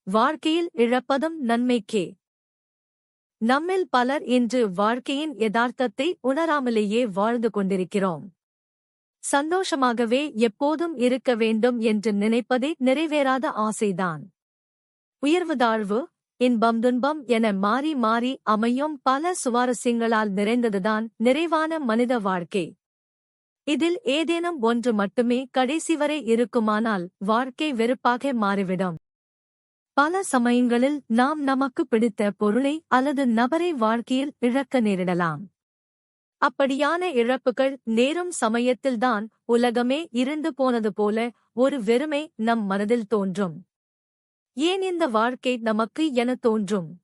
வாழ்க்கையில் இழப்பதும் நன்மைக்கே. நம்மில் பலர் இன்று வாழ்க்கையின் யதார்த்தத்தை உணராமலேயே வாழ்ந்து கொண்டிருக்கிறோம். சந்தோஷமாகவே எப்போதும் இருக்க வேண்டும் என்று நினைப்பதே நிறைவேறாத ஆசைதான். உயர்வு தாழ்வு, இன்பம் துன்பம் என மாறி மாறி அமையும் பல சுவாரஸ்யங்களால் நிறைந்ததுதான் நிறைவான மனித வாழ்க்கை. இதில் ஏதேனும் ஒன்று மட்டுமே கடைசி வரை இருக்குமானால் வாழ்க்கை வெறுப்பாக மாறிவிடும். பல சமயங்களில் நாம் நமக்கு பிடித்த பொருளை அல்லது நபரை வாழ்க்கையில் இழக்க நேரிடலாம். அப்படியான இழப்புகள் நேரும் சமயத்தில்தான் உலகமே இருண்டு போனது போல ஒரு வெறுமை நம் மனதில் தோன்றும். ஏன் இந்த வாழ்க்கை நமக்கு என தோன்றும்.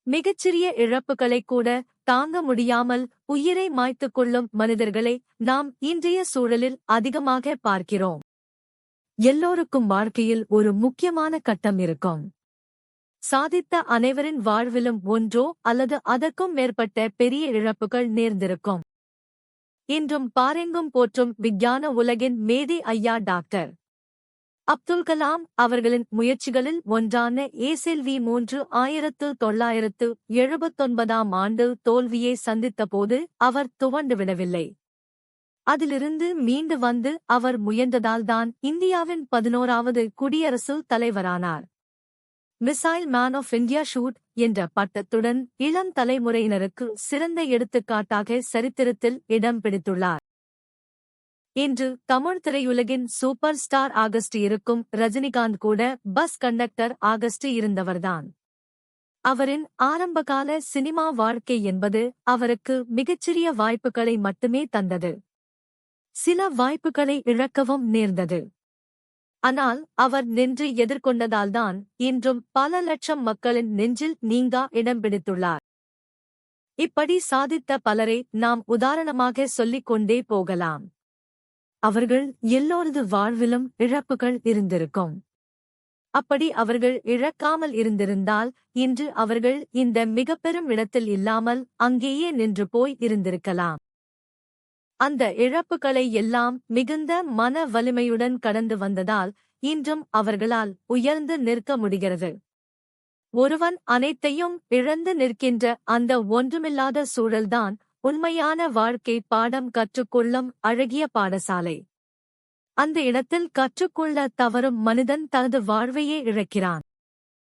மிகச்சிறிய இழப்புகளைக் கூட தாங்க முடியாமல் உயிரை மாய்த்துக் கொள்ளும் மனிதர்களை நாம் இன்றைய சூழலில் அதிகமாக பார்க்கிறோம். எல்லோருக்கும் வாழ்க்கையில் ஒரு முக்கியமான கட்டம் இருக்கும். சாதித்த அனைவரின் வாழ்விலும் ஒன்றோ அல்லது அதற்கும் மேற்பட்ட பெரிய இழப்புகள் நேர்ந்திருக்கும். இன்றும் பாரெங்கும் போற்றும் விஞ்ஞான உலகின் மேதை ஐயா டாக்டர் அப்துல் கலாம் அவர்களின் முயற்சிகளில் ஒன்றான ஏசெல்வி 3 1979 ஆண்டு தோல்வியை சந்தித்தபோது அவர் துவண்டுவிடவில்லை. அதிலிருந்து மீண்டு வந்து அவர் முயன்றதால்தான் இந்தியாவின் 11வது குடியரசுத் தலைவரானார். மிசைல் மேன் ஆஃப் இந்தியா ஷூட் என்ற பட்டத்துடன் இளம் தலைமுறையினருக்கு சிறந்த எடுத்துக்காட்டாக சரித்திரத்தில் இடம் பிடித்துள்ளார். இன்று தமிழ் திரையுலகின் சூப்பர் ஸ்டார் ஆகஸ்ட் இருக்கும் ரஜினிகாந்த் கூட பஸ் கண்டக்டர் ஆகஸ்ட் இருந்தவர்தான். அவரின் ஆரம்பகால சினிமா வாழ்க்கை என்பது அவருக்கு மிகச்சிறிய வாய்ப்புகளை மட்டுமே தந்தது. சில வாய்ப்புகளை இழக்கவும் நேர்ந்தது. ஆனால் அவர் நின்று எதிர்கொண்டதால்தான் இன்றும் பல லட்சம் மக்களின் நெஞ்சில் நீங்கா இடம் பிடித்துள்ளார். இப்படி சாதித்த பலரை நாம் உதாரணமாக சொல்லிக் கொண்டே போகலாம். அவர்கள் எல்லோரது வாழ்விலும் இழப்புகள் இருந்திருக்கும். அப்படி அவர்கள் இழக்காமல் இருந்திருந்தால் இன்று அவர்கள் இந்த மிகப்பெரும் இடத்தில் இல்லாமல் அங்கேயே நின்று போய் இருந்திருக்கலாம். அந்த இழப்புகளை எல்லாம் மிகுந்த மன வலிமையுடன் கடந்து வந்ததால் இன்றும் அவர்களால் உயர்ந்து நிற்க முடிகிறது. ஒருவன் அனைத்தையும் இழந்து நிற்கின்ற அந்த ஒன்றுமில்லாத சூழல்தான் உண்மையான வாழ்க்கை பாடம் கற்றுக்கொள்ளும் அழகிய பாடசாலை. அந்த இடத்தில் கற்றுக்கொள்ள தவறும் மனிதன் தனது வாழ்வையே இழக்கிறான்.